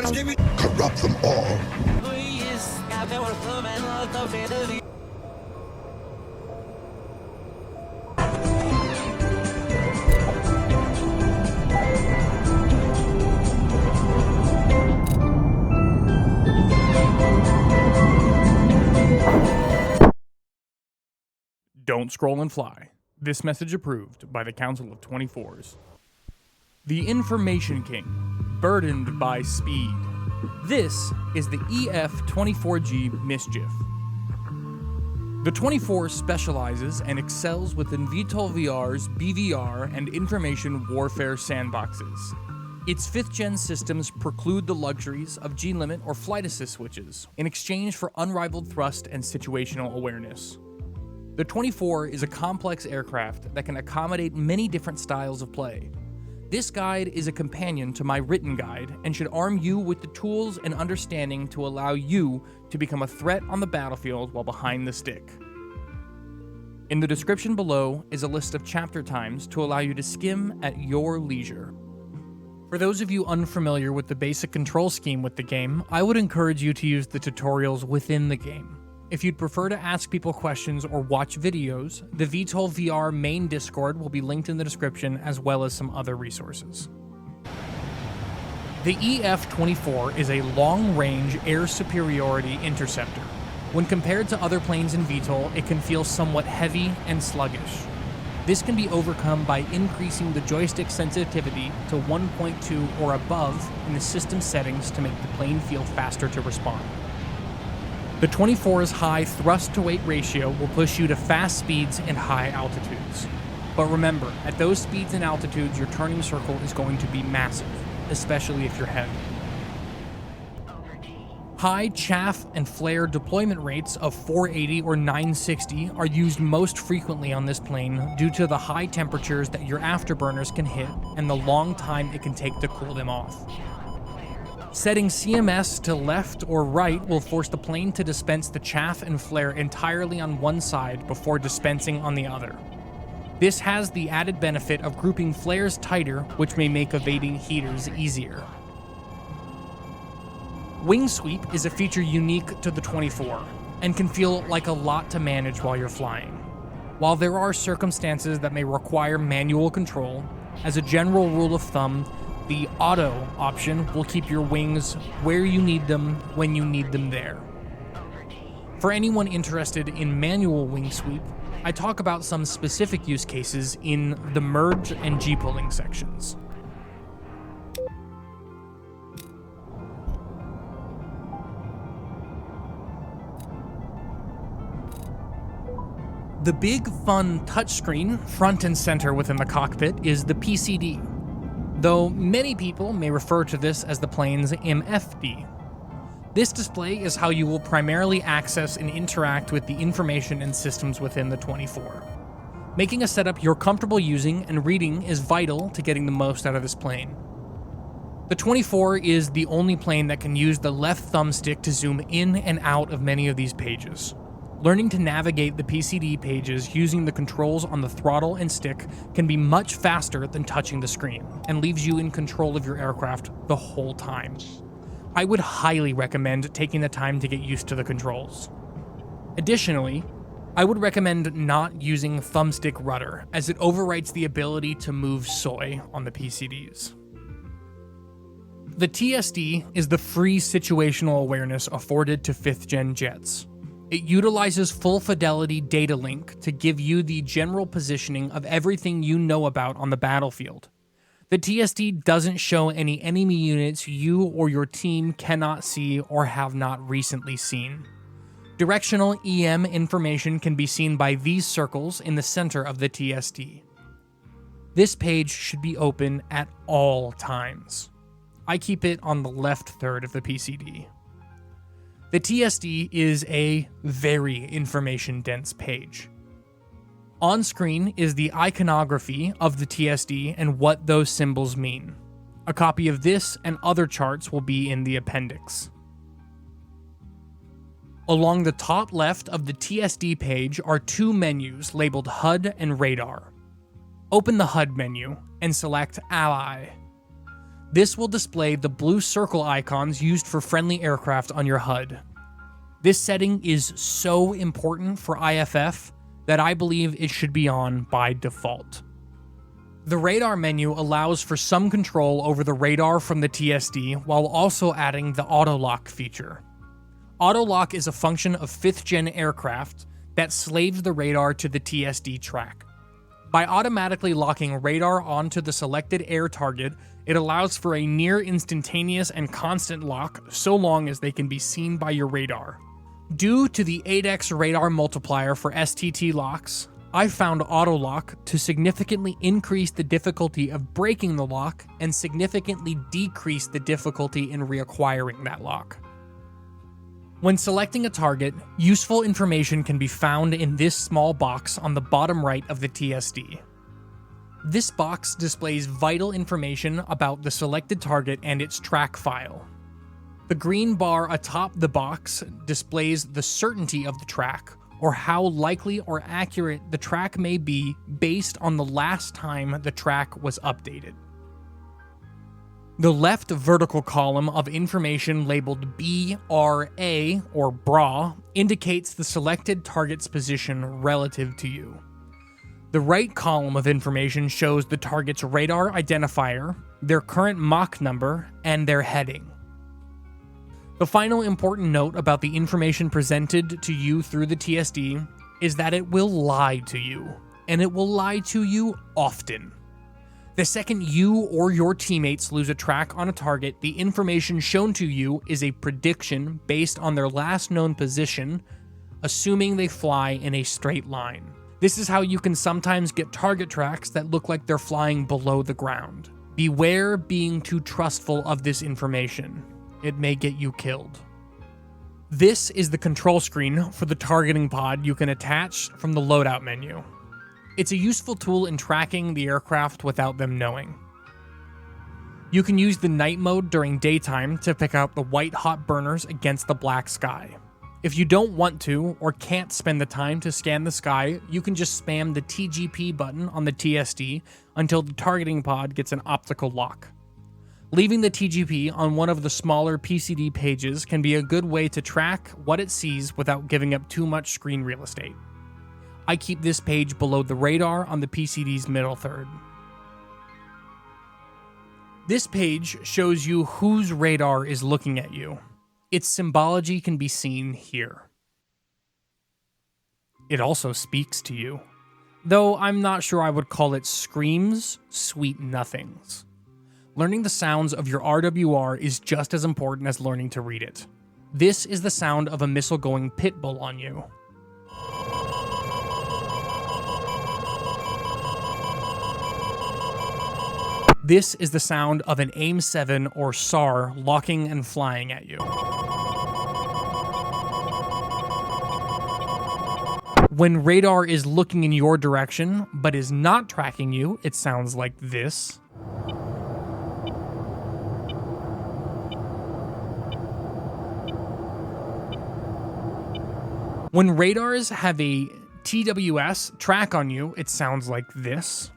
Corrupt them all. Don't scroll and fly. This message approved by the Council of 24s. The Information King, burdened by speed. This is the EF-24G Mischief. The 24 specializes and excels within VTOLVR's BVR and information warfare sandboxes. Its 5th-gen systems preclude the luxuries of G-limit or flight assist switches in exchange for unrivaled thrust and situational awareness. The 24 is a complex aircraft that can accommodate many different styles of play. This guide is a companion to my written guide and should arm you with the tools and understanding to allow you to become a threat on the battlefield while behind the stick. In the description below is a list of chapter times to allow you to skim at your leisure. For those of you unfamiliar with the basic control scheme with the game, I would encourage you to use the tutorials within the game. If you'd prefer to ask people questions or watch videos, the VTOLVR main Discord will be linked in the description, as well as some other resources. The EF-24 is a long-range air superiority interceptor. When compared to other planes in VTOL, it can feel somewhat heavy and sluggish. This can be overcome by increasing the joystick sensitivity to 1.2 or above in the system settings to make the plane feel faster to respond. The 24's high thrust-to-weight ratio will push you to fast speeds and high altitudes. But remember, at those speeds and altitudes, your turning circle is going to be massive, especially if you're heavy. High chaff and flare deployment rates of 480 or 960 are used most frequently on this plane due to the high temperatures that your afterburners can hit and the long time it can take to cool them off. Setting CMS to left or right will force the plane to dispense the chaff and flare entirely on one side before dispensing on the other. This has the added benefit of grouping flares tighter, which may make evading heaters easier. Wing sweep is a feature unique to the 24 and can feel like a lot to manage while you're flying. While there are circumstances that may require manual control, as a general rule of thumb, the auto option will keep your wings where you need them when you need them there. For anyone interested in manual wing sweep, I talk about some specific use cases in the merge and G-pulling sections. The big, fun touchscreen front and center within the cockpit is the PCD, though many people may refer to this as the plane's MFD. This display is how you will primarily access and interact with the information and systems within the 24. Making a setup you're comfortable using and reading is vital to getting the most out of this plane. The 24 is the only plane that can use the left thumbstick to zoom in and out of many of these pages. Learning to navigate the PCD pages using the controls on the throttle and stick can be much faster than touching the screen, and leaves you in control of your aircraft the whole time. I would highly recommend taking the time to get used to the controls. Additionally, I would recommend not using thumbstick rudder, as it overwrites the ability to move soy on the PCDs. The TSD is the free situational awareness afforded to 5th-gen jets. It utilizes full fidelity data link to give you the general positioning of everything you know about on the battlefield. The TSD doesn't show any enemy units you or your team cannot see or have not recently seen. Directional EM information can be seen by these circles in the center of the TSD. This page should be open at all times. I keep it on the left third of the PCD. The TSD is a very information-dense page. On screen is the iconography of the TSD and what those symbols mean. A copy of this and other charts will be in the appendix. Along the top left of the TSD page are two menus labeled HUD and Radar. Open the HUD menu and select Ally. This will display the blue circle icons used for friendly aircraft on your HUD. This setting is so important for IFF that I believe it should be on by default. The radar menu allows for some control over the radar from the TSD while also adding the auto lock feature. Auto lock is a function of 5th gen aircraft that slaves the radar to the TSD track. By automatically locking radar onto the selected air target, it allows for a near instantaneous and constant lock so long as they can be seen by your radar. Due to the 8x radar multiplier for STT locks, I found auto lock to significantly increase the difficulty of breaking the lock and significantly decrease the difficulty in reacquiring that lock. When selecting a target, useful information can be found in this small box on the bottom right of the TSD. This box displays vital information about the selected target and its track file. The green bar atop the box displays the certainty of the track, or how likely or accurate the track may be based on the last time the track was updated. The left vertical column of information labeled BRA or BRA indicates the selected target's position relative to you. The right column of information shows the target's radar identifier, their current Mach number, and their heading. The final important note about the information presented to you through the TSD is that it will lie to you, and it will lie to you often. The second you or your teammates lose a track on a target, the information shown to you is a prediction based on their last known position, assuming they fly in a straight line. This is how you can sometimes get target tracks that look like they're flying below the ground. Beware being too trustful of this information. It may get you killed. This is the control screen for the targeting pod you can attach from the loadout menu. It's a useful tool in tracking the aircraft without them knowing. You can use the night mode during daytime to pick out the white hot burners against the black sky. If you don't want to or can't spend the time to scan the sky, you can just spam the TGP button on the TSD until the targeting pod gets an optical lock. Leaving the TGP on one of the smaller PCD pages can be a good way to track what it sees without giving up too much screen real estate. I keep this page below the radar on the PCD's middle third. This page shows you whose radar is looking at you. Its symbology can be seen here. It also speaks to you, though I'm not sure I would call it screams, sweet nothings. Learning the sounds of your RWR is just as important as learning to read it. This is the sound of a missile going pitbull on you. This is the sound of an AIM-7 or SAR locking and flying at you. When radar is looking in your direction, but is not tracking you, it sounds like this. When radars have a TWS track on you, it sounds like this.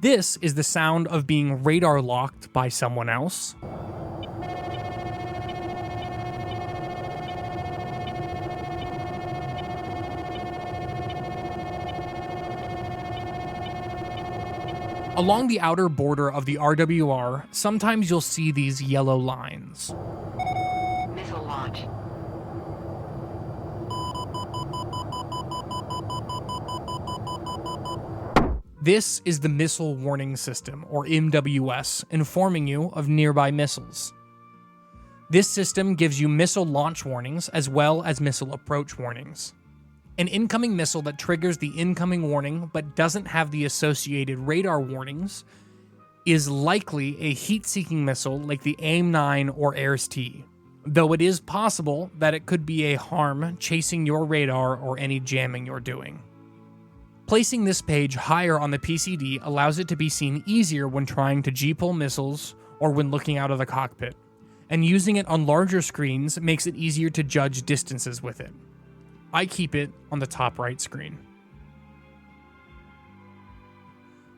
This is the sound of being radar locked by someone else. Along the outer border of the RWR, sometimes you'll see these yellow lines. Missile launch. This is the Missile Warning System, or MWS, informing you of nearby missiles. This system gives you missile launch warnings as well as missile approach warnings. An incoming missile that triggers the incoming warning but doesn't have the associated radar warnings is likely a heat-seeking missile like the AIM-9 or AIRS-T, though it is possible that it could be a harm chasing your radar or any jamming you're doing. Placing this page higher on the PCD allows it to be seen easier when trying to G-pull missiles or when looking out of the cockpit, and using it on larger screens makes it easier to judge distances with it. I keep it on the top right screen.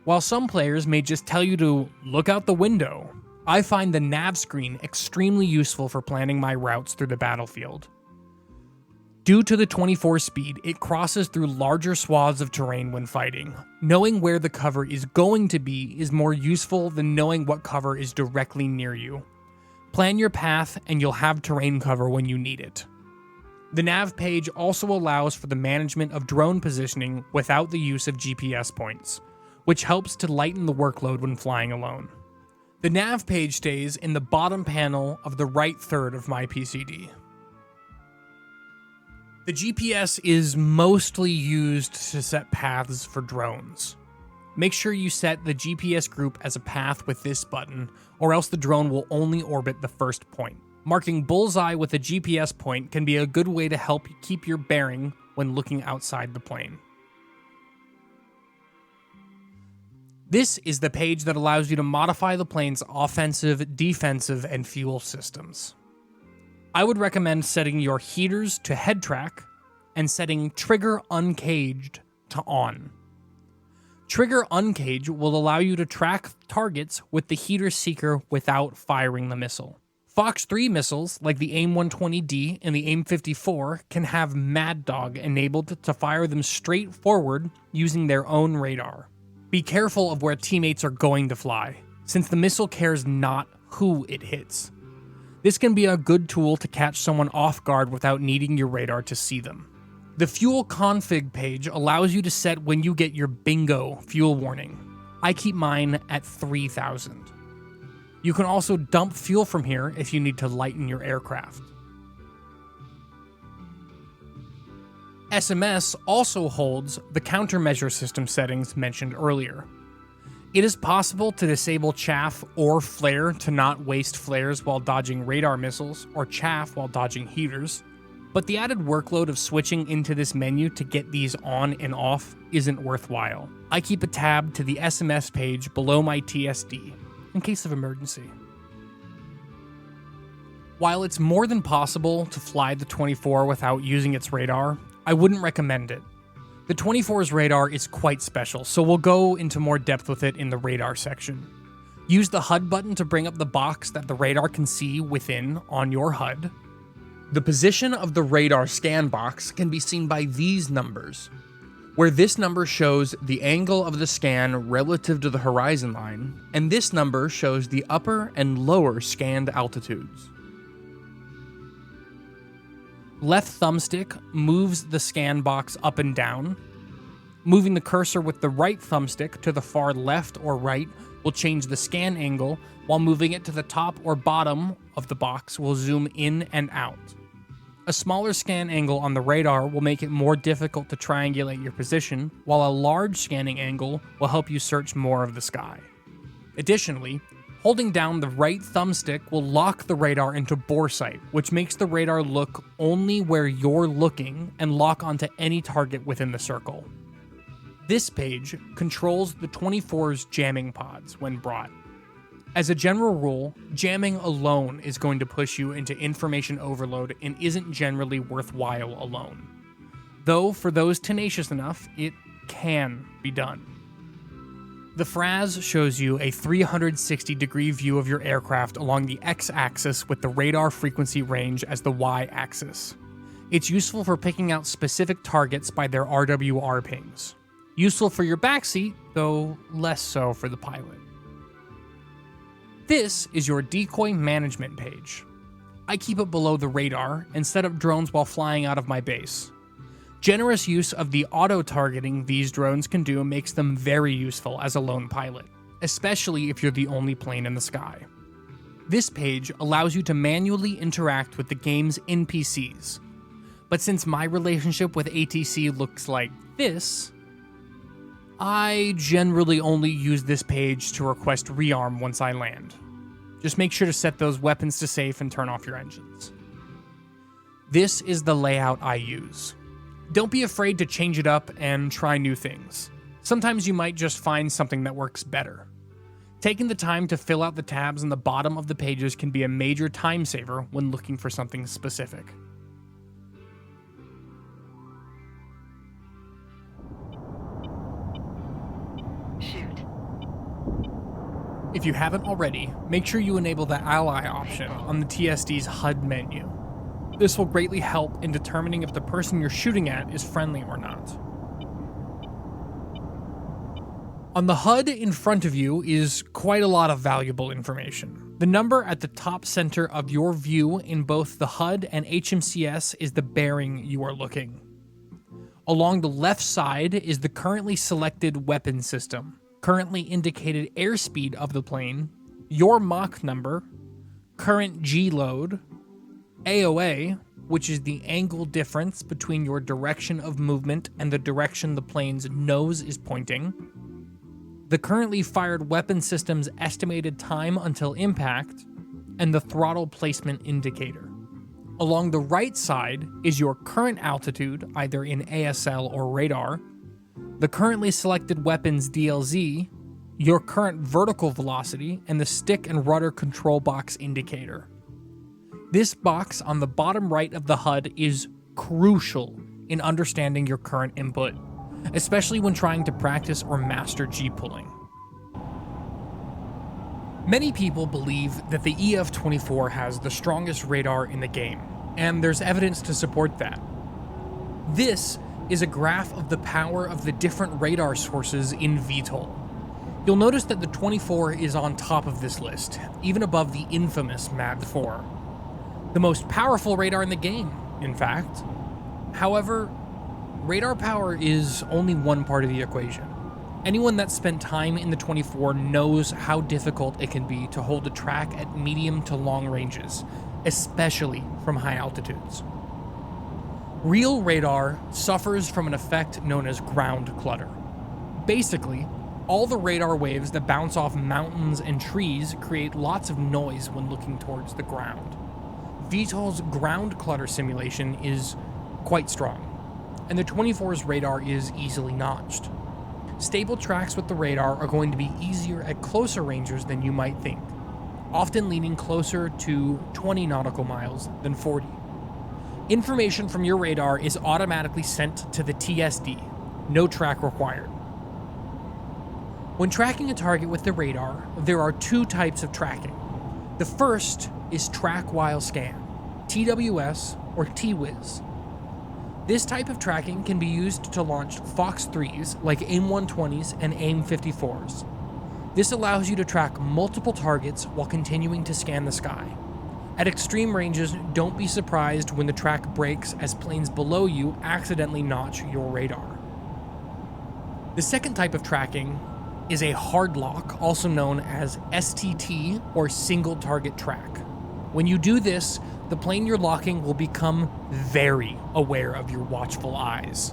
While some players may just tell you to look out the window, I find the nav screen extremely useful for planning my routes through the battlefield. Due to the 24 speed, it crosses through larger swaths of terrain when fighting. Knowing where the cover is going to be is more useful than knowing what cover is directly near you. Plan your path and you'll have terrain cover when you need it. The nav page also allows for the management of drone positioning without the use of GPS points, which helps to lighten the workload when flying alone. The nav page stays in the bottom panel of the right third of my PCD. The GPS is mostly used to set paths for drones. Make sure you set the GPS group as a path with this button, or else the drone will only orbit the first point. Marking bullseye with a GPS point can be a good way to help you keep your bearing when looking outside the plane. This is the page that allows you to modify the plane's offensive, defensive, and fuel systems. I would recommend setting your heaters to head track and setting trigger uncaged to on. Trigger uncaged will allow you to track targets with the heater seeker without firing the missile. Fox 3 missiles, like the AIM-120D and the AIM-54, can have Mad Dog enabled to fire them straight forward using their own radar. Be careful of where teammates are going to fly, since the missile cares not who it hits. This can be a good tool to catch someone off guard without needing your radar to see them. The fuel config page allows you to set when you get your bingo fuel warning. I keep mine at 3,000. You can also dump fuel from here if you need to lighten your aircraft. SMS also holds the countermeasure system settings mentioned earlier. It is possible to disable chaff or flare to not waste flares while dodging radar missiles, or chaff while dodging heaters, but the added workload of switching into this menu to get these on and off isn't worthwhile. I keep a tab to the SMS page below my TSD, in case of emergency. While it's more than possible to fly the 24 without using its radar, I wouldn't recommend it. The 24's radar is quite special, so we'll go into more depth with it in the radar section. Use the HUD button to bring up the box that the radar can see within on your HUD. The position of the radar scan box can be seen by these numbers, where this number shows the angle of the scan relative to the horizon line, and this number shows the upper and lower scanned altitudes. Left thumbstick moves the scan box up and down. Moving the cursor with the right thumbstick to the far left or right will change the scan angle, while moving it to the top or bottom of the box will zoom in and out. A smaller scan angle on the radar will make it more difficult to triangulate your position, while a large scanning angle will help you search more of the sky. Additionally, holding down the right thumbstick will lock the radar into bore sight, which makes the radar look only where you're looking and lock onto any target within the circle. This page controls the 24's jamming pods when brought. As a general rule, jamming alone is going to push you into information overload and isn't generally worthwhile alone. Though for those tenacious enough, it can be done. The FRAS shows you a 360-degree view of your aircraft along the x-axis with the radar frequency range as the y-axis. It's useful for picking out specific targets by their RWR pings. Useful for your backseat, though less so for the pilot. This is your decoy management page. I keep it below the radar and set up drones while flying out of my base. Generous use of the auto-targeting these drones can do makes them very useful as a lone pilot, especially if you're the only plane in the sky. This page allows you to manually interact with the game's NPCs, but since my relationship with ATC looks like this, I generally only use this page to request rearm once I land. Just make sure to set those weapons to safe and turn off your engines. This is the layout I use. Don't be afraid to change it up and try new things. Sometimes you might just find something that works better. Taking the time to fill out the tabs on the bottom of the pages can be a major time saver when looking for something specific. Shoot. If you haven't already, make sure you enable the Ally option on the TSD's HUD menu. This will greatly help in determining if the person you're shooting at is friendly or not. On the HUD in front of you is quite a lot of valuable information. The number at the top center of your view in both the HUD and HMCS is the bearing you are looking. Along the left side is the currently selected weapon system, currently indicated airspeed of the plane, your Mach number, current G load, AOA, which is the angle difference between your direction of movement and the direction the plane's nose is pointing, the currently fired weapon system's estimated time until impact, and the throttle placement indicator. Along the right side is your current altitude, either in ASL or radar, the currently selected weapon's DLZ, your current vertical velocity, and the stick and rudder control box indicator. This box on the bottom right of the HUD is crucial in understanding your current input, especially when trying to practice or master G-pulling. Many people believe that the EF-24 has the strongest radar in the game, and there's evidence to support that. This is a graph of the power of the different radar sources in VTOL. You'll notice that the 24 is on top of this list, even above the infamous MAD-4. The most powerful radar in the game, in fact. However, radar power is only one part of the equation. Anyone that's spent time in the 24 knows how difficult it can be to hold a track at medium to long ranges, especially from high altitudes. Real radar suffers from an effect known as ground clutter. Basically, all the radar waves that bounce off mountains and trees create lots of noise when looking towards the ground. VTOL's ground clutter simulation is quite strong, and the 24's radar is easily notched. Stable tracks with the radar are going to be easier at closer ranges than you might think, often leaning closer to 20 nautical miles than 40. Information from your radar is automatically sent to the TSD, no track required. When tracking a target with the radar, there are two types of tracking. The first is track while scan, TWS or TWIS. This type of tracking can be used to launch Fox 3s like AIM-120s and AIM-54s. This allows you to track multiple targets while continuing to scan the sky. At extreme ranges, don't be surprised when the track breaks as planes below you accidentally notch your radar. The second type of tracking is a hard lock, also known as STT or single target track. When you do this, the plane you're locking will become very aware of your watchful eyes.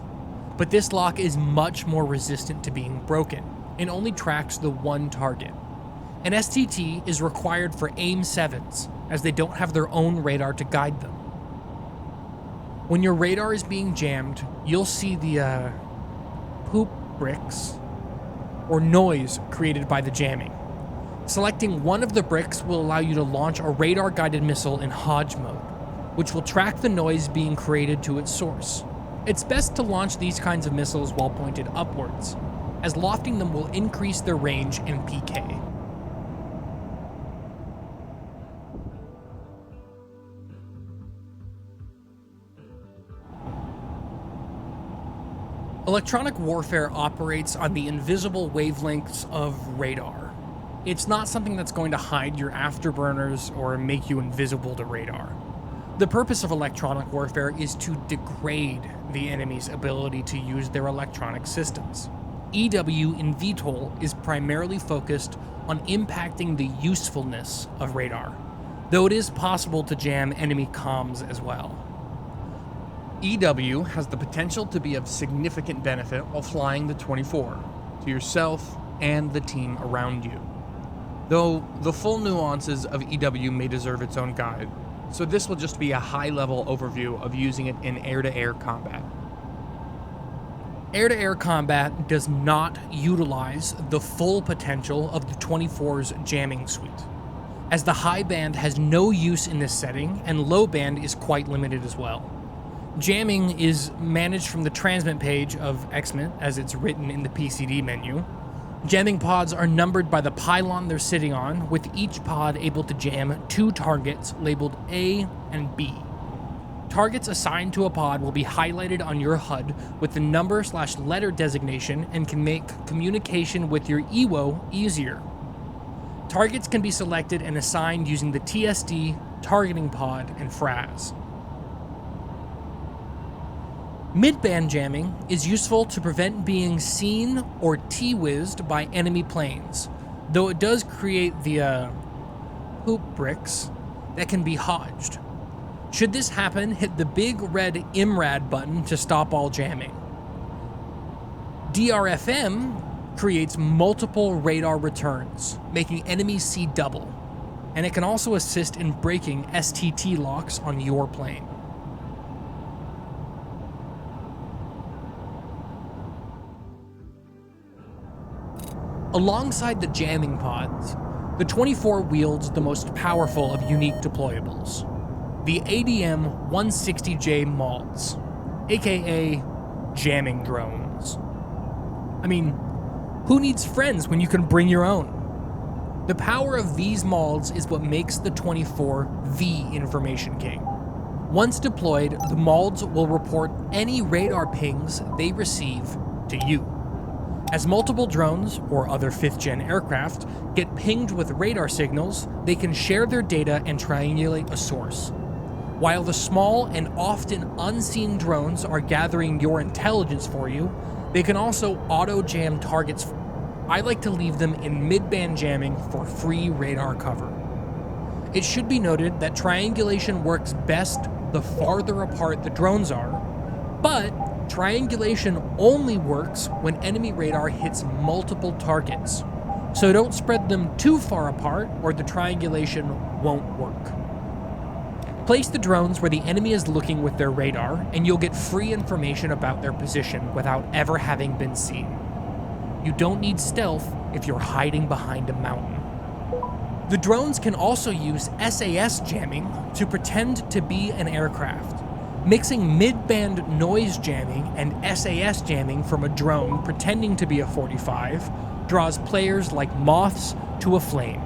But this lock is much more resistant to being broken and only tracks the one target. An STT is required for AIM-7s, as they don't have their own radar to guide them. When your radar is being jammed, you'll see the poop bricks or noise created by the jamming. Selecting one of the bricks will allow you to launch a radar-guided missile in Hodge mode, which will track the noise being created to its source. It's best to launch these kinds of missiles while pointed upwards, as lofting them will increase their range and PK. Electronic warfare operates on the invisible wavelengths of radar. It's not something that's going to hide your afterburners or make you invisible to radar. The purpose of electronic warfare is to degrade the enemy's ability to use their electronic systems. EW in VTOL is primarily focused on impacting the usefulness of radar, though it is possible to jam enemy comms as well. EW has the potential to be of significant benefit while flying the 24, to yourself and the team around you. Though the full nuances of EW may deserve its own guide, so this will just be a high-level overview of using it in air-to-air combat. Air-to-air combat does not utilize the full potential of the 24's jamming suite, as the high band has no use in this setting and low band is quite limited as well. Jamming is managed from the transmit page of XMIT as it's written in the PCD menu. Jamming pods are numbered by the pylon they're sitting on, with each pod able to jam 2 targets labeled A and B. Targets assigned to a pod will be highlighted on your HUD with the number/letter designation and can make communication with your EWO easier. Targets can be selected and assigned using the TSD, targeting pod, and FRAS. Mid-band jamming is useful to prevent being seen or T-whizzed by enemy planes, though it does create the hoop bricks that can be hodged. Should this happen, hit the big red IMRAD button to stop all jamming. DRFM creates multiple radar returns, making enemies see double, and it can also assist in breaking STT locks on your plane. Alongside the jamming pods, the 24 wields the most powerful of unique deployables, the ADM-160J MALDs, aka jamming drones. I mean, who needs friends when you can bring your own? The power of these MALDs is what makes the 24 the information king. Once deployed, the MALDs will report any radar pings they receive to you. As multiple drones, or other 5th-gen aircraft, get pinged with radar signals, they can share their data and triangulate a source. While the small and often unseen drones are gathering your intelligence for you, they can also auto-jam targets. I like to leave them in mid-band jamming for free radar cover. It should be noted that triangulation works best the farther apart the drones are, but triangulation only works when enemy radar hits multiple targets, so don't spread them too far apart or the triangulation won't work. Place the drones where the enemy is looking with their radar, and you'll get free information about their position without ever having been seen. You don't need stealth if you're hiding behind a mountain. The drones can also use SAS jamming to pretend to be an aircraft. Mixing mid-band noise jamming and SAS jamming from a drone pretending to be a 45 draws players like moths to a flame.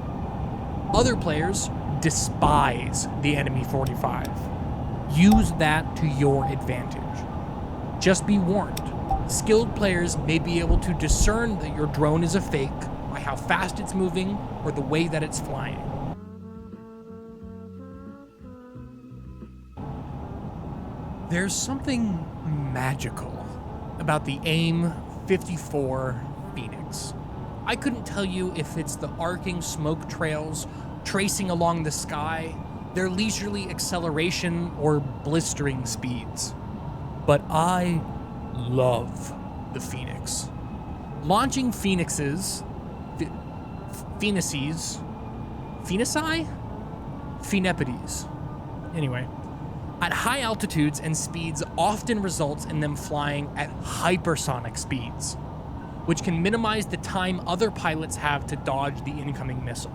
Other players despise the enemy 45. Use that to your advantage. Just be warned, skilled players may be able to discern that your drone is a fake by how fast it's moving or the way that it's flying. There's something magical about the AIM-54 Phoenix. I couldn't tell you if it's the arcing smoke trails tracing along the sky, their leisurely acceleration, or blistering speeds. But I love the Phoenix. Launching Phoenixes, Phoenices, anyway, at high altitudes and speeds often results in them flying at hypersonic speeds, which can minimize the time other pilots have to dodge the incoming missile.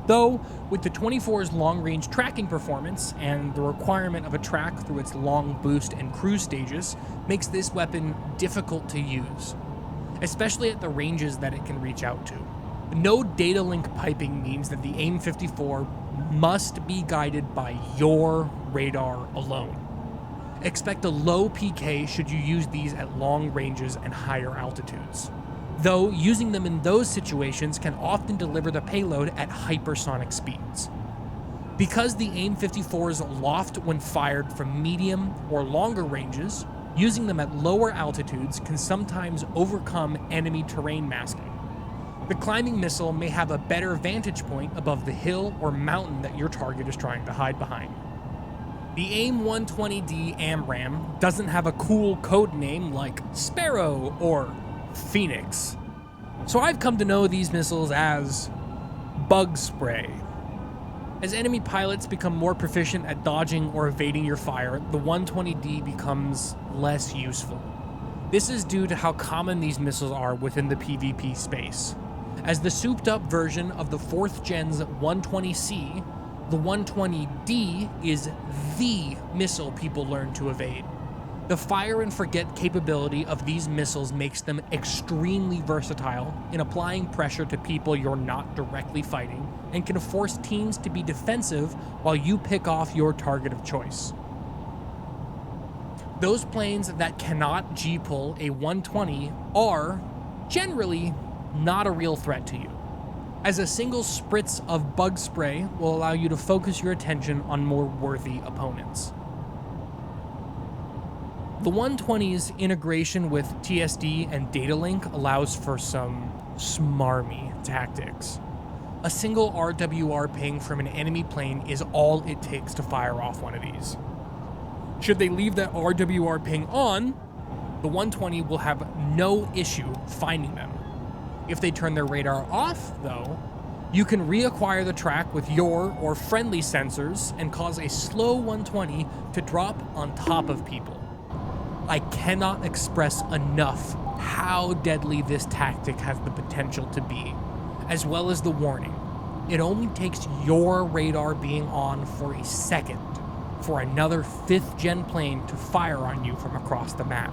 Though, with the 24's long-range tracking performance and the requirement of a track through its long boost and cruise stages makes this weapon difficult to use, especially at the ranges that it can reach out to. No data link piping means that the AIM-54 must be guided by your radar alone. Expect a low PK should you use these at long ranges and higher altitudes, though using them in those situations can often deliver the payload at hypersonic speeds. Because the AIM-54's loft when fired from medium or longer ranges, using them at lower altitudes can sometimes overcome enemy terrain masking. The climbing missile may have a better vantage point above the hill or mountain that your target is trying to hide behind. The AIM-120D AMRAAM doesn't have a cool code name like Sparrow or Phoenix, so I've come to know these missiles as Bug Spray. As enemy pilots become more proficient at dodging or evading your fire, the 120D becomes less useful. This is due to how common these missiles are within the PvP space. As the souped-up version of the 4th gen's 120C, the 120D is the missile people learn to evade. The fire and forget capability of these missiles makes them extremely versatile in applying pressure to people you're not directly fighting, and can force teams to be defensive while you pick off your target of choice. Those planes that cannot G-pull a 120 are, generally, not a real threat to you, as a single spritz of bug spray will allow you to focus your attention on more worthy opponents. The 120's integration with TSD and data link allows for some smarmy tactics. A single RWR ping from an enemy plane is all it takes to fire off one of these. Should they leave that RWR ping on, the 120 will have no issue finding them. If they turn their radar off, though, you can reacquire the track with your or friendly sensors and cause a slow 120 to drop on top of people. I cannot express enough how deadly this tactic has the potential to be, as well as the warning. It only takes your radar being on for a second for another 5th gen plane to fire on you from across the map.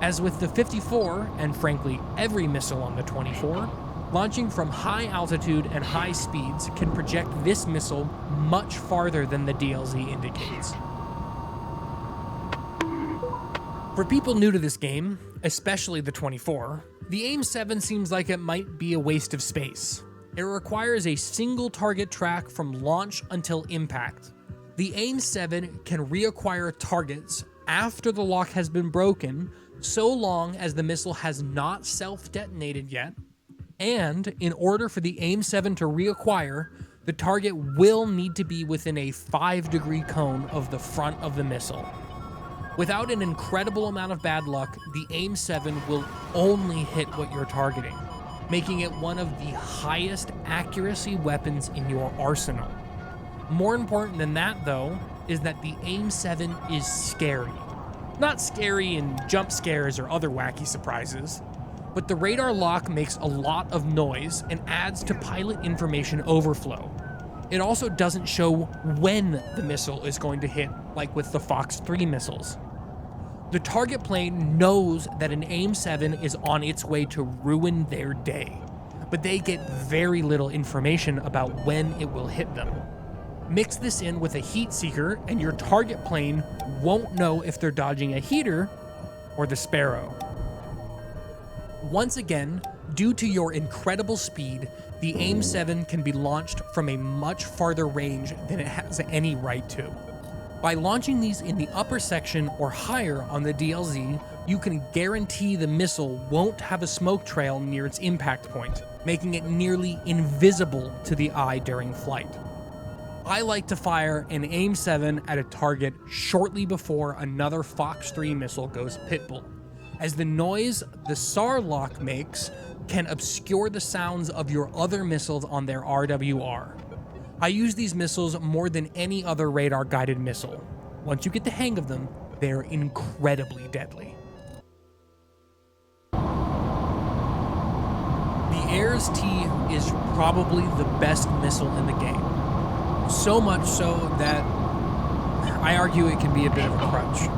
As with the 54, and frankly every missile on the 24, launching from high altitude and high speeds can project this missile much farther than the DLZ indicates. For people new to this game, especially the 24, the AIM-7 seems like it might be a waste of space. It requires a single target track from launch until impact. The AIM-7 can reacquire targets after the lock has been broken, so long as the missile has not self-detonated yet, and in order for the AIM-7 to reacquire, the target will need to be within a 5-degree cone of the front of the missile. Without an incredible amount of bad luck, the AIM-7 will only hit what you're targeting, making it one of the highest accuracy weapons in your arsenal. More important than that, though, is that the AIM-7 is scary. Not scary in jump scares or other wacky surprises, but the radar lock makes a lot of noise and adds to pilot information overflow. It also doesn't show when the missile is going to hit, like with the Fox 3 missiles. The target plane knows that an AIM-7 is on its way to ruin their day, but they get very little information about when it will hit them. Mix this in with a heat seeker, and your target plane won't know if they're dodging a heater or the Sparrow. Once again, due to your incredible speed, the AIM-7 can be launched from a much farther range than it has any right to. By launching these in the upper section or higher on the DLZ, you can guarantee the missile won't have a smoke trail near its impact point, making it nearly invisible to the eye during flight. I like to fire an AIM-7 at a target shortly before another Fox 3 missile goes pitbull, as the noise the SAR lock makes can obscure the sounds of your other missiles on their RWR. I use these missiles more than any other radar-guided missile. Once you get the hang of them, they're incredibly deadly. The AIRS-T is probably the best missile in the game. So much so that I argue it can be a bit of a crutch.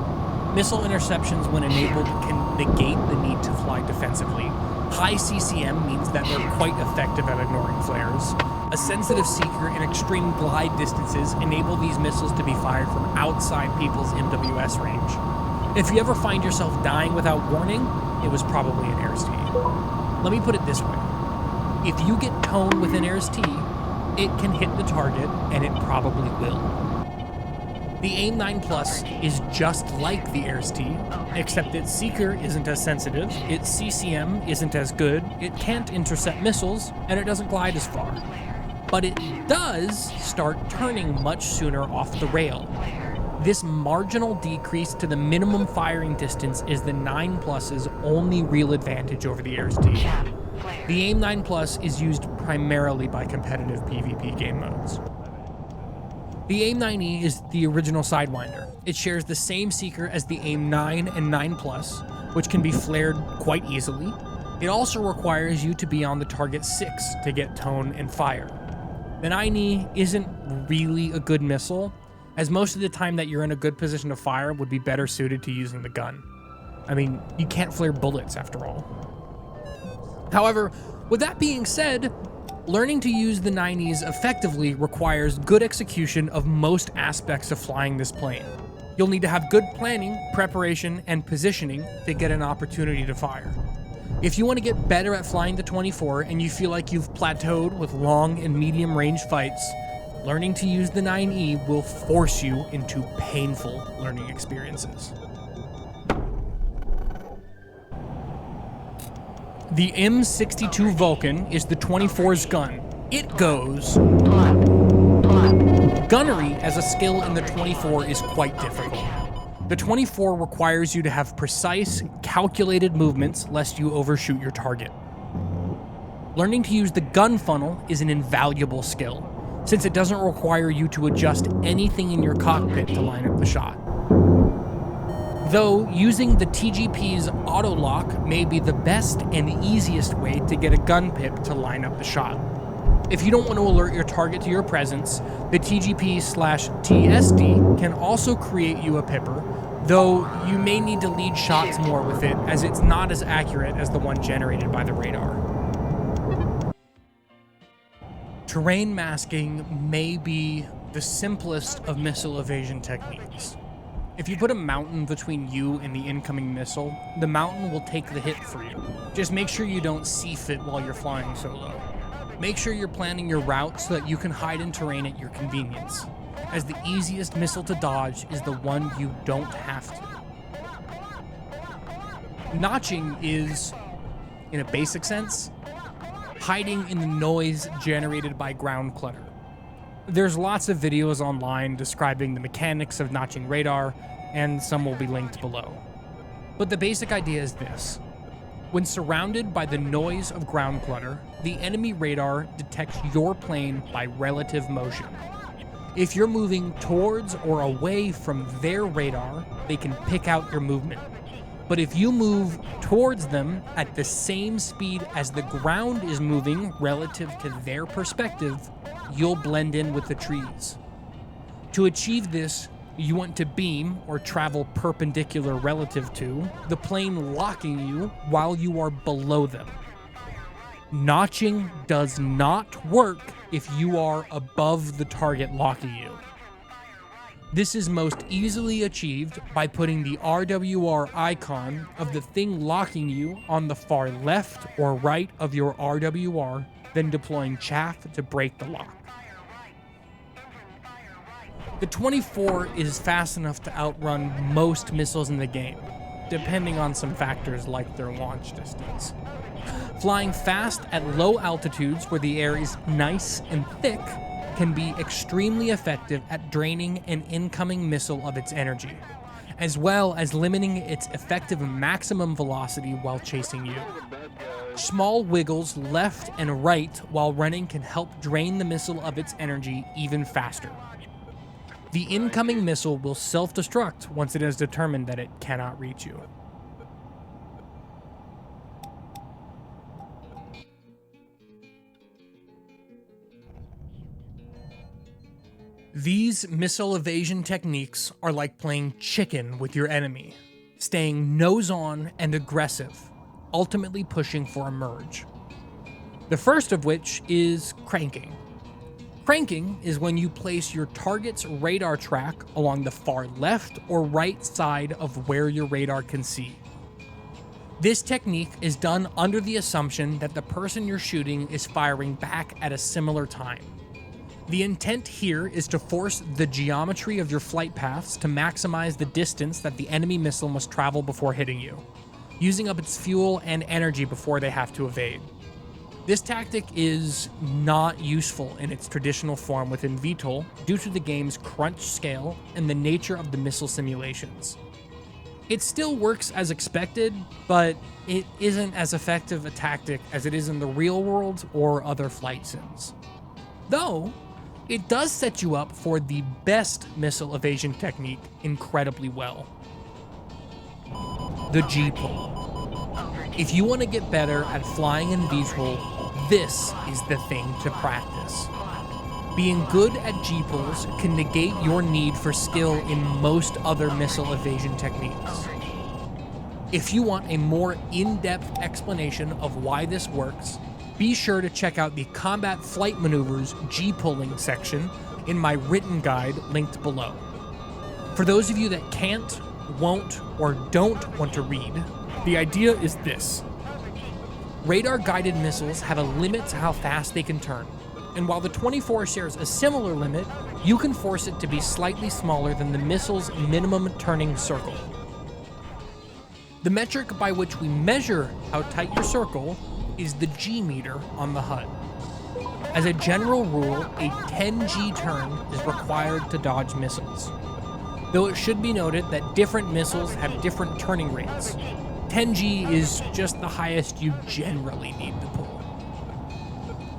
Missile interceptions, when enabled, can negate the need to fly defensively. High CCM means that they're quite effective at ignoring flares. A sensitive seeker and extreme glide distances enable these missiles to be fired from outside people's MWS range. If you ever find yourself dying without warning, it was probably an AIRS-T. Let me put it this way. If you get toned with an AIRS-T, it can hit the target, and it probably will. The AIM-9 Plus is just like the AIRS-T, except its seeker isn't as sensitive, its CCM isn't as good, it can't intercept missiles, and it doesn't glide as far. But it does start turning much sooner off the rail. This marginal decrease to the minimum firing distance is the 9 Plus's only real advantage over the AIRS-T. The AIM-9 Plus is used primarily by competitive PvP game modes. The AIM-9E is the original Sidewinder. It shares the same seeker as the AIM-9 and 9 Plus, which can be flared quite easily. It also requires you to be on the target 6 to get tone and fire. The 9E isn't really a good missile, as most of the time that you're in a good position to fire would be better suited to using the gun. I mean, you can't flare bullets after all. However, with that being said, learning to use the 9Es effectively requires good execution of most aspects of flying this plane. You'll need to have good planning, preparation, and positioning to get an opportunity to fire. If you want to get better at flying the 24 and you feel like you've plateaued with long and medium range fights, learning to use the 9E will force you into painful learning experiences. The M62 Vulcan is the 24's gun. It goes... Gunnery as a skill in the 24 is quite difficult. The 24 requires you to have precise, calculated movements lest you overshoot your target. Learning to use the gun funnel is an invaluable skill, since it doesn't require you to adjust anything in your cockpit to line up the shot. Though using the TGP's auto lock may be the best and easiest way to get a gun pip to line up the shot. If you don't want to alert your target to your presence, the TGP/TSD can also create you a pipper, though you may need to lead shots more with it as it's not as accurate as the one generated by the radar. Terrain masking may be the simplest of missile evasion techniques. If you put a mountain between you and the incoming missile, the mountain will take the hit for you. Just make sure you don't seaf it while you're flying solo. Make sure you're planning your route so that you can hide in terrain at your convenience, as the easiest missile to dodge is the one you don't have to. Notching is, in a basic sense, hiding in the noise generated by ground clutter. There's lots of videos online describing the mechanics of notching radar, and some will be linked below. But the basic idea is this. When surrounded by the noise of ground clutter, the enemy radar detects your plane by relative motion. If you're moving towards or away from their radar, they can pick out your movement. But if you move towards them at the same speed as the ground is moving relative to their perspective, you'll blend in with the trees. To achieve this, you want to beam or travel perpendicular relative to the plane locking you while you are below them. Notching does not work if you are above the target locking you. This is most easily achieved by putting the RWR icon of the thing locking you on the far left or right of your RWR, then deploying chaff to break the lock. The 24 is fast enough to outrun most missiles in the game, depending on some factors like their launch distance. Flying fast at low altitudes where the air is nice and thick can be extremely effective at draining an incoming missile of its energy, as well as limiting its effective maximum velocity while chasing you. Small wiggles left and right while running can help drain the missile of its energy even faster. The incoming missile will self-destruct once it has determined that it cannot reach you. These missile evasion techniques are like playing chicken with your enemy, staying nose-on and aggressive, ultimately pushing for a merge. The first of which is cranking. Cranking is when you place your target's radar track along the far left or right side of where your radar can see. This technique is done under the assumption that the person you're shooting is firing back at a similar time. The intent here is to force the geometry of your flight paths to maximize the distance that the enemy missile must travel before hitting you, using up its fuel and energy before they have to evade. This tactic is not useful in its traditional form within VTOL due to the game's crunch scale and the nature of the missile simulations. It still works as expected, but it isn't as effective a tactic as it is in the real world or other flight sims. Though, it does set you up for the best missile evasion technique incredibly well. the G-pull. If you want to get better at flying in VTOL, this is the thing to practice. Being good at G-pulls can negate your need for skill in most other missile evasion techniques. If you want a more in-depth explanation of why this works, be sure to check out the Combat Flight Maneuvers G-pulling section in my written guide linked below. For those of you that can't, won't, or don't want to read, the idea is this. Radar-guided missiles have a limit to how fast they can turn, and while the 24 shares a similar limit, you can force it to be slightly smaller than the missile's minimum turning circle. The metric by which we measure how tight your circle is the G meter on the HUD. As a general rule, a 10G turn is required to dodge missiles. Though it should be noted that different missiles have different turning rates. 10G is just the highest you generally need to pull.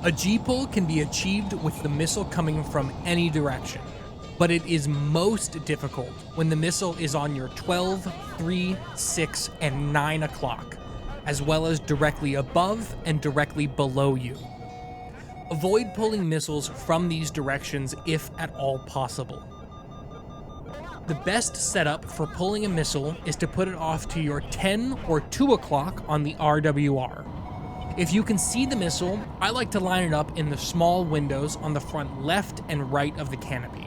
A G-pull can be achieved with the missile coming from any direction, but it is most difficult when the missile is on your 12, 3, 6, and 9 o'clock, as well as directly above and directly below you. Avoid pulling missiles from these directions if at all possible. The best setup for pulling a missile is to put it off to your 10 or 2 o'clock on the RWR. If you can see the missile, I like to line it up in the small windows on the front left and right of the canopy.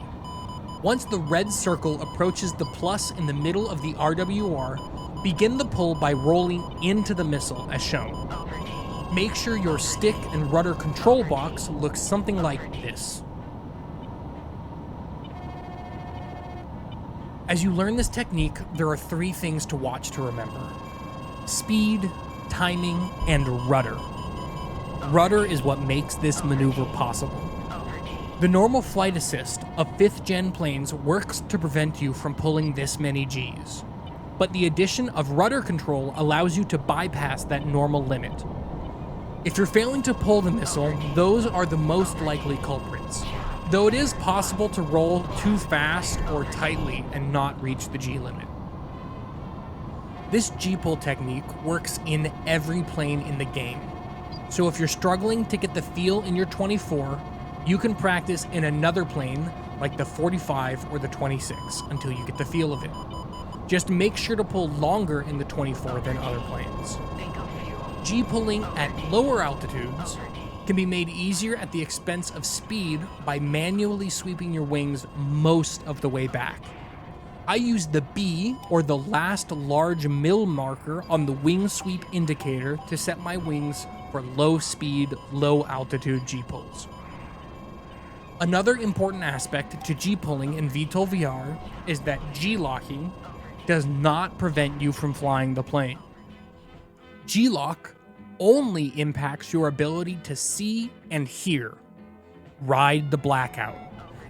Once the red circle approaches the plus in the middle of the RWR, begin the pull by rolling into the missile as shown. Make sure your stick and rudder control box looks something like this. As you learn this technique, there are 3 things to watch to remember: speed, timing, and rudder. Rudder is what makes this maneuver possible. The normal flight assist of 5th gen planes works to prevent you from pulling this many Gs, but the addition of rudder control allows you to bypass that normal limit. If you're failing to pull the missile, those are the most likely culprits, though it is possible to roll too fast or tightly and not reach the G limit. This G-pull technique works in every plane in the game, so if you're struggling to get the feel in your 24, you can practice in another plane like the 45 or the 26 until you get the feel of it. Just make sure to pull longer in the 24 than other planes. G-pulling at lower altitudes can be made easier at the expense of speed by manually sweeping your wings most of the way back. I use the B, or the last large mill marker on the wing sweep indicator to set my wings for low speed, low altitude G-pulls. Another important aspect to G-pulling in VTOLVR is that G-locking does not prevent you from flying the plane. G-lock only impacts your ability to see and hear, ride the blackout,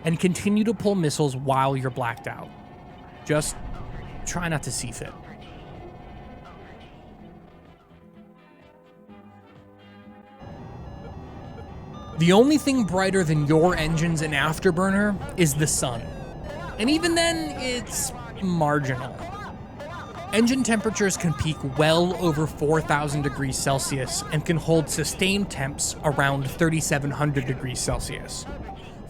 and continue to pull missiles while you're blacked out. Just try not to see fit. The only thing brighter than your engines in Afterburner is the sun. And even then, it's marginal. Engine temperatures can peak well over 4,000 degrees Celsius and can hold sustained temps around 3,700 degrees Celsius.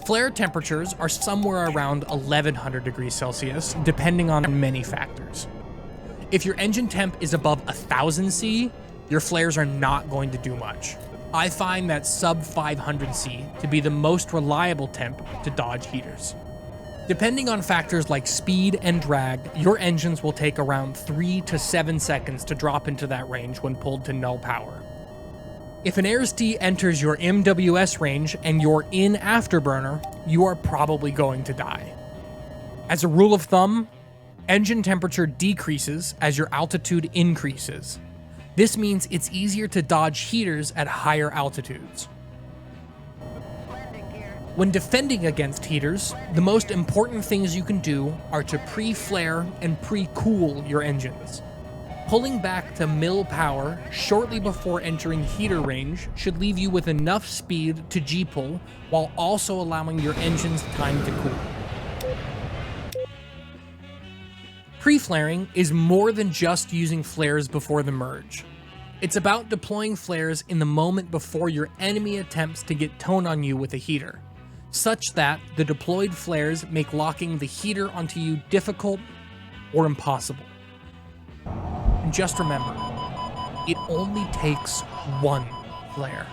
Flare temperatures are somewhere around 1,100 degrees Celsius, depending on many factors. If your engine temp is above 1,000 C, your flares are not going to do much. I find that sub 500 C to be the most reliable temp to dodge heaters. Depending on factors like speed and drag, your engines will take around 3 to 7 seconds to drop into that range when pulled to null power. If an AirST enters your MWS range and you're in Afterburner, you are probably going to die. As a rule of thumb, engine temperature decreases as your altitude increases. This means it's easier to dodge heaters at higher altitudes. When defending against heaters, the most important things you can do are to pre-flare and pre-cool your engines. Pulling back to mill power shortly before entering heater range should leave you with enough speed to G-pull while also allowing your engines time to cool. Pre-flaring is more than just using flares before the merge. It's about deploying flares in the moment before your enemy attempts to get tone on you with a heater, such that the deployed flares make locking the heater onto you difficult or impossible. And just remember, it only takes one flare.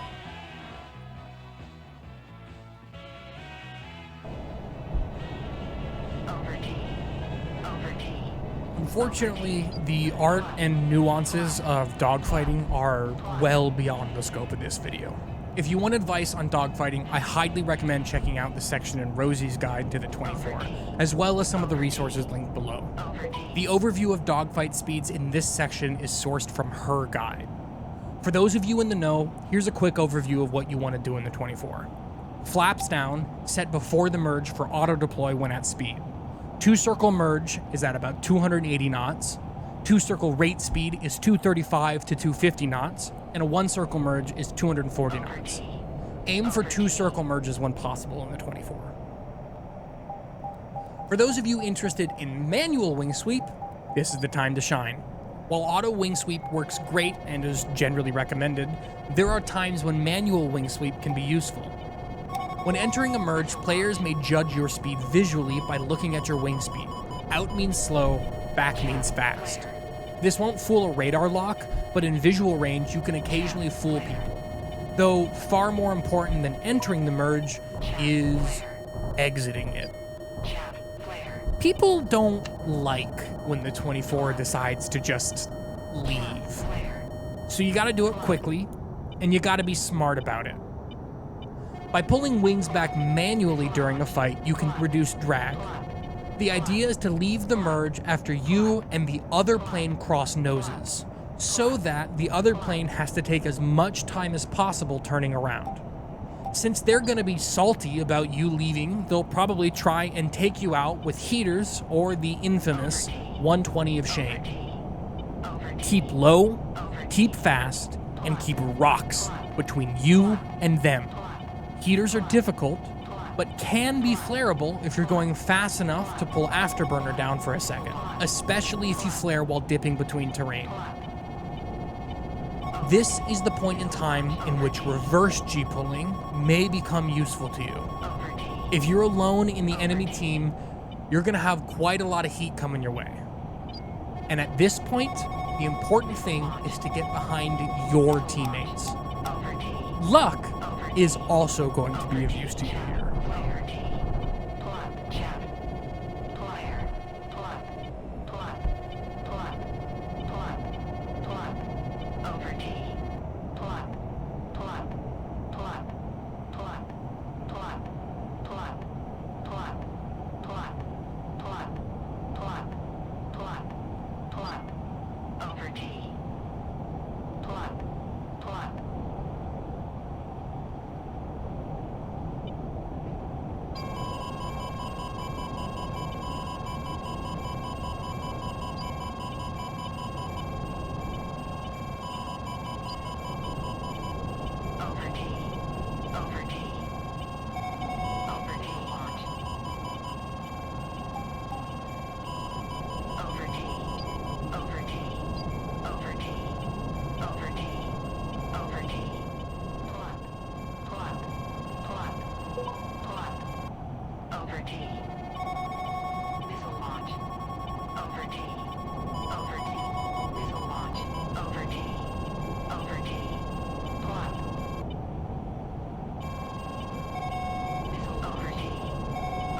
Unfortunately, the art and nuances of dogfighting are well beyond the scope of this video. If you want advice on dogfighting, I highly recommend checking out the section in Rosie's Guide to the 24, as well as some of the resources linked below. The overview of dogfight speeds in this section is sourced from her guide. For those of you in the know, here's a quick overview of what you want to do in the 24. Flaps down, set before the merge for auto deploy when at speed. 2-circle merge is at about 280 knots, 2-circle rate speed is 235 to 250 knots, and a 1-circle merge is 240 knots. Aim for 2-circle merges when possible in the 24. For those of you interested in manual wing sweep, this is the time to shine. While auto wing sweep works great and is generally recommended, there are times when manual wing sweep can be useful. When entering a merge, players may judge your speed visually by looking at your wing speed. Out means slow, back means fast. This won't fool a radar lock, but in visual range you can occasionally fool people. Though far more important than entering the merge is exiting it. People don't like when the 24 decides to just leave. So you gotta do it quickly, and you gotta be smart about it. By pulling wings back manually during a fight, you can reduce drag. The idea is to leave the merge after you and the other plane cross noses, so that the other plane has to take as much time as possible turning around. Since they're going to be salty about you leaving, they'll probably try and take you out with heaters or the infamous 120 of shame. Keep low, keep fast, and keep rocks between you and them. Heaters are difficult, but can be flareable if you're going fast enough to pull Afterburner down for a second, especially if you flare while dipping between terrain. This is the point in time in which reverse G-pulling may become useful to you. If you're alone in the enemy team, you're going to have quite a lot of heat coming your way. And at this point, the important thing is to get behind your teammates. Luck is also going to be of use to you here.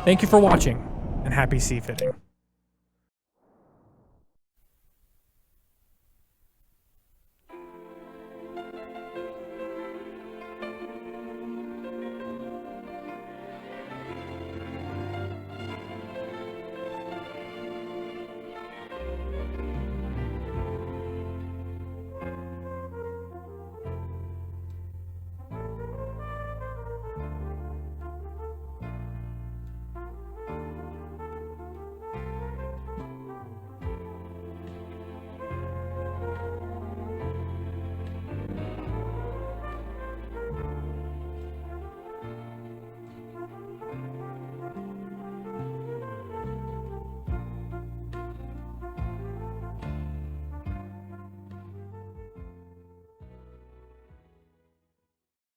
Thank you for watching, and happy seafitting.